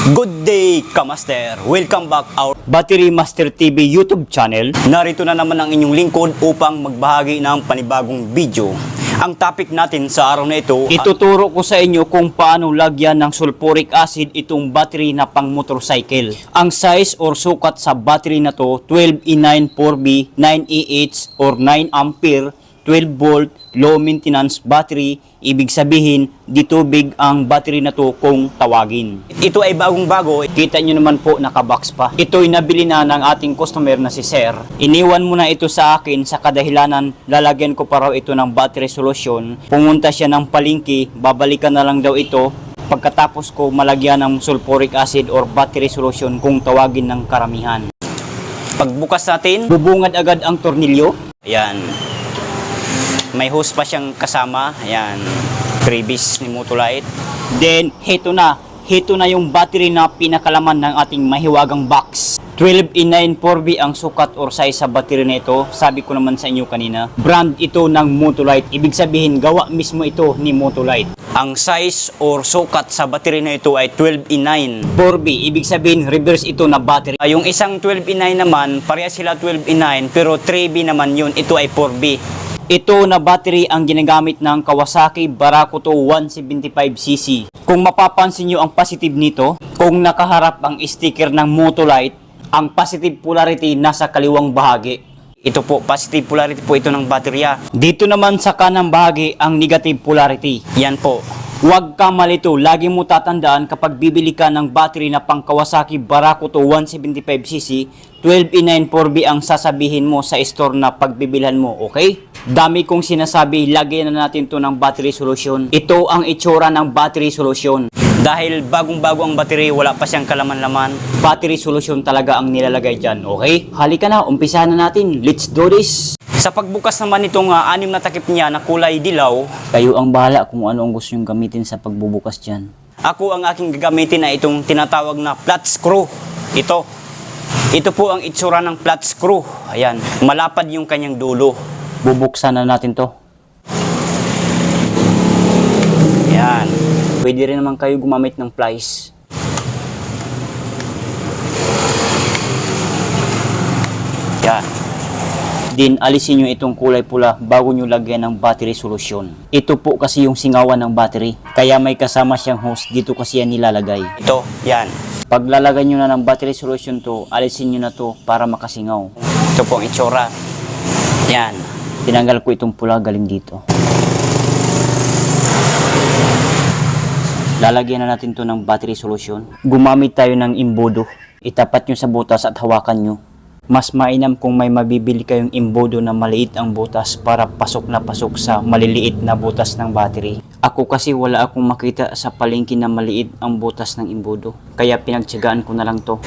Good day, Kamaster! Welcome back our Battery Master TV YouTube channel. Narito na naman ang inyong lingkod upang magbahagi ng panibagong video. Ang topic natin sa araw na ito, Ituturo ko sa inyo kung paano lagyan ng sulfuric acid itong battery na pang motorcycle. Ang size or sukat sa battery na to, 12E9 4B 9AH or 9 ampere 12 volt low maintenance battery. Ibig sabihin, di tubig ang battery na to kung tawagin. ito ay bagong-bago. Kita nyo naman po, nakabox pa. Ito'y nabili na ng ating customer na si Sir. Iniwan mo na ito sa akin sa kadahilanan, lalagyan ko pa raw ito ng battery solution. Pumunta siya ng palengke, babalikan na lang daw ito pagkatapos ko malagyan ng sulfuric acid or battery solution kung tawagin ng karamihan. Pagbukas natin, Bubungad agad ang tornilyo. ayan. May hose pa siyang kasama. Ayan. Freebies ni Motolite. Then, heto na yung battery na pinakalaman ng ating mahiwagang box. 12E9 4B ang sukat or size sa battery na ito. Sabi ko naman sa inyo kanina, brand ito ng Motolite. Ibig sabihin, gawa mismo ito ni Motolite. Ang size or sukat sa battery na ito ay 12E9. 4B, ibig sabihin, reverse ito na battery. Yung isang 12E9 naman, parehas sila 12E9, pero 3B naman yun. Ito ay 4B. Ito na battery ang ginagamit ng Kawasaki Barakuto 175cc. Kung mapapansin nyo ang positive nito, kung nakaharap ang sticker ng Motolite, ang positive polarity nasa kaliwang bahagi. Ito po, positive polarity po ito ng baterya. Dito naman sa kanang bahagi ang negative polarity. Yan po. Huwag kang malito, lagi mo tatandaan kapag bibili ka ng battery na pang Kawasaki Barakuto 175cc, 12E9 4B ang sasabihin mo sa store na pagbibilhan mo, okay? Dami kong sinasabi, lagyan na natin to ng battery solution. Ito ang itsura ng battery solution. Dahil bagong-bago ang battery, wala pa siyang kalaman-laman. Battery solution talaga ang nilalagay dyan, okay? Halika na, umpisahan na natin. Let's do this! Sa pagbukas naman itong anim na takip niya na kulay dilaw, Kayo ang bahala kung ano ang gusto nyong gamitin sa pagbubukas dyan. ako ang aking gagamitin ay itong tinatawag na flat screw. Ito po ang itsura ng flat screw. Ayan, malapad yung kanyang dulo. Bubuksan na natin to. Ayan. Pwede rin naman kayo gumamit ng plies. Ayan. Din alisin nyo itong kulay pula bago nyo lagyan ng battery solution. Ito po kasi yung singawan ng battery. Kaya may kasama siyang hose, dito kasi yan nilalagay. Ito, yan. Pag lalagay nyo na ng battery solution to, alisin nyo na to para makasingaw. Ito po ang itsura. Yan. Tinanggal ko itong pula galing dito. Lalagyan na natin to ng battery solution. Gumamit tayo ng imbodo. Itapat nyo sa butas at hawakan nyo. Mas mainam kung may mabibili kayong imbodo na maliit ang butas para pasok na pasok sa maliliit na butas ng battery. Ako kasi wala akong makita sa palengke na maliit ang butas ng imbodo. Kaya pinagtiyagaan ko na lang to.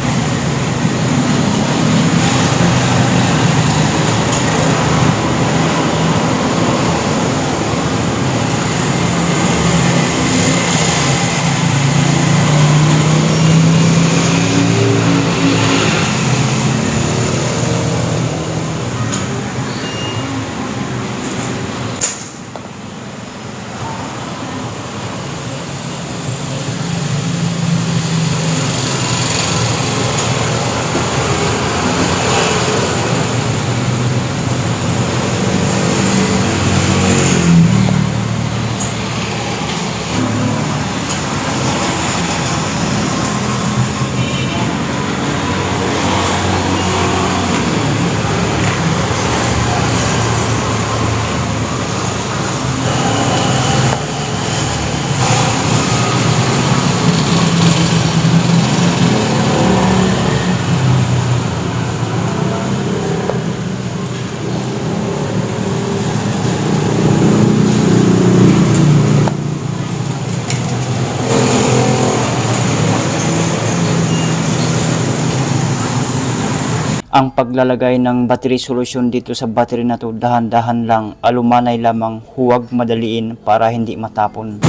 Ang paglalagay ng battery solution dito sa battery na to, dahan-dahan lang, alumanay lamang, huwag madaliin para hindi matapon.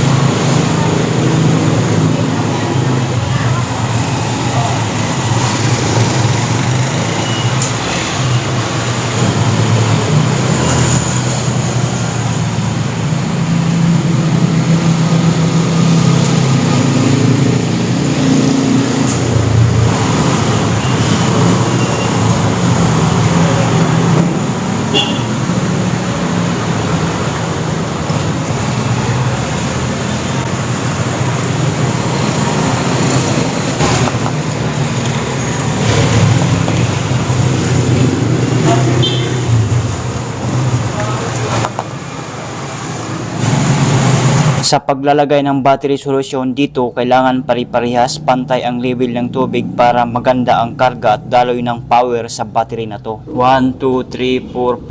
Sa paglalagay ng battery solution dito, kailangan pare-parehas pantay ang level ng tubig para maganda ang karga at daloy ng power sa battery na to. 1, 2, 3, 4,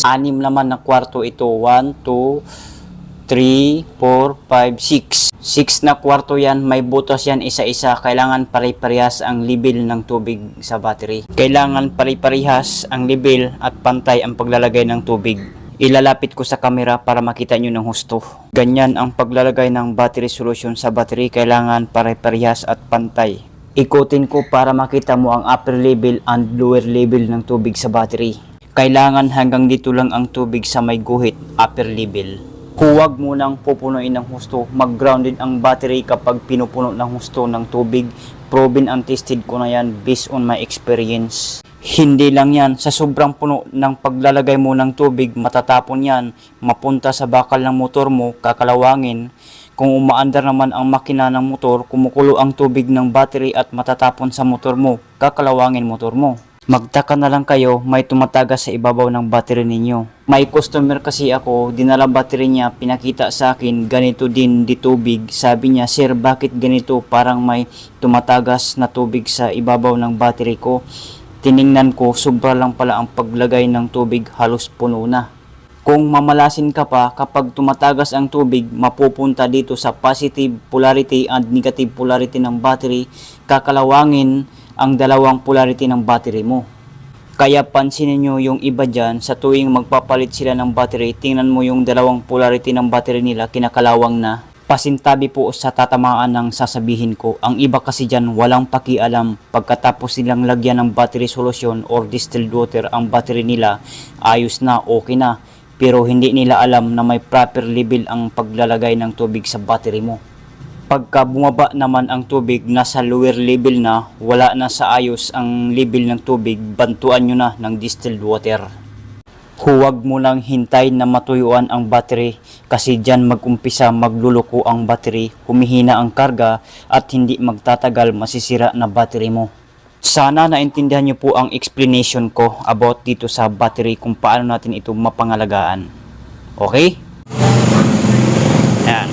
5, 6. 6 naman na kwarto ito. 1, 2, 3, 4, 5, 6. 6 na kwarto yan, may butas yan isa-isa. Kailangan pare-parehas ang level ng tubig sa battery. Kailangan pare-parehas ang level at pantay ang paglalagay ng tubig. Ilalapit ko sa camera para makita nyo ng husto. Ganyan ang paglalagay ng battery solution sa battery. Kailangan pare-parehas at pantay. Ikutin ko para makita mo ang upper level and lower level ng tubig sa battery. Kailangan hanggang dito lang ang tubig sa may guhit, upper level. Huwag mo nang pupunuin ng husto. Mag-grounded ang battery kapag pinupuno ng husto ng tubig. Proven and tested ko na yan based on my experience. Hindi lang yan, sa sobrang puno ng paglalagay mo ng tubig, matatapon yan, mapunta sa bakal ng motor mo, kakalawangin. Kung umaandar naman ang makina ng motor, kumukulo ang tubig ng battery at matatapon sa motor mo, kakalawangin motor mo. Magtaka na lang kayo, may tumatagas sa ibabaw ng battery ninyo. May customer kasi ako, dinala battery niya, pinakita sa akin, ganito din di tubig. Sabi niya, sir, bakit ganito? Parang may tumatagas na tubig sa ibabaw ng battery ko. Tiningnan ko, sobra lang pala ang paglagay ng tubig, halos puno na. Kung mamalasin ka pa, kapag tumatagas ang tubig, mapupunta dito sa positive polarity and negative polarity ng battery, kakalawangin ang dalawang polarity ng battery mo. Kaya pansinin nyo yung iba dyan, sa tuwing magpapalit sila ng battery, tingnan mo yung dalawang polarity ng battery nila, kinakalawang na. Pasintabi po sa tatamaan ng sasabihin ko. Ang iba kasi dyan walang pakialam. Pagkatapos nilang lagyan ng battery solution or distilled water ang battery nila, ayos na, okay na. Pero hindi nila alam na may proper level ang paglalagay ng tubig sa battery mo. Pagka bumaba naman ang tubig, nasa lower level na, wala na sa ayos ang level ng tubig, bantuan nyo na ng distilled water. Huwag mo lang hintay na matuyuan ang battery kasi dyan mag-umpisa magluluko ang battery, humihina ang karga at hindi magtatagal masisira na battery mo. Sana naintindihan nyo po ang explanation ko about dito sa battery kung paano natin ito mapangalagaan. Okay? Yan.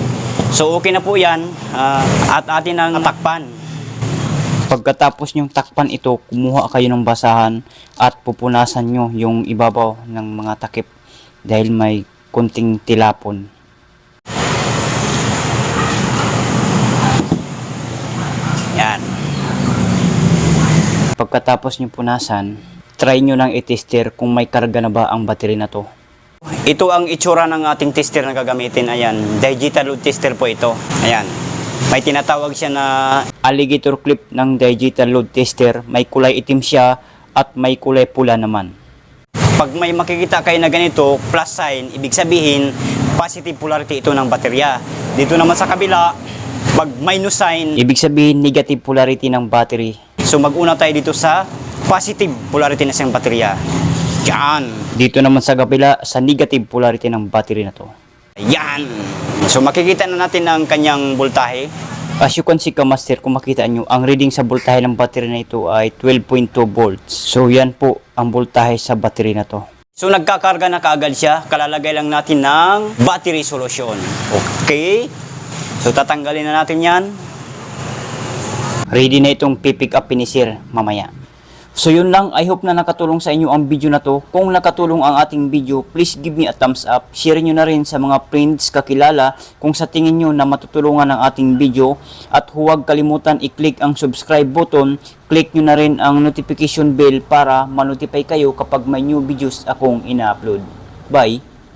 So okay na po yan at atin ang takpan. Pagkatapos nyong takpan ito, kumuha kayo ng basahan at pupunasan nyo yung ibabaw ng mga takip dahil may kunting tilapon. Yan. Pagkatapos nyo punasan, try nyo lang i-tester kung may karga na ba ang battery na to. Ito ang itsura ng ating tester na gagamitin. Ayan, digital load tester po ito. Ayan. May tinatawag siya na Alligator clip ng digital load tester. May kulay itim siya at may kulay pula naman. pag may makikita kayo na ganito, plus sign, ibig sabihin, positive polarity ito ng baterya. Dito naman sa kabila, pag minus sign, Ibig sabihin negative polarity ng battery. so mag-una tayo dito sa positive polarity na siyang baterya. Yan. Dito naman sa kabila sa negative polarity ng battery na to. Yan. So makikita na natin ang kanyang voltahe. As you can see Kamaster, kung makita nyo, ang reading sa voltahe ng battery na ito ay 12.2 volts. So yan po ang voltahe sa battery na to. So nagkakarga na kaagad siya, kalalagay lang natin ng battery solution. Okay? So tatanggalin na natin yan. Ready na itong pipick up ni Sir mamaya. So yun lang, I hope na nakatulong sa inyo ang video na to. Kung nakatulong ang ating video, please give me a thumbs up. Share nyo na rin sa mga friends, kakilala kung sa tingin nyo na matutulungan ang ating video. At huwag kalimutan i-click ang subscribe button. Click nyo na rin ang notification bell para ma-notify kayo kapag may new videos akong ina-upload. Bye!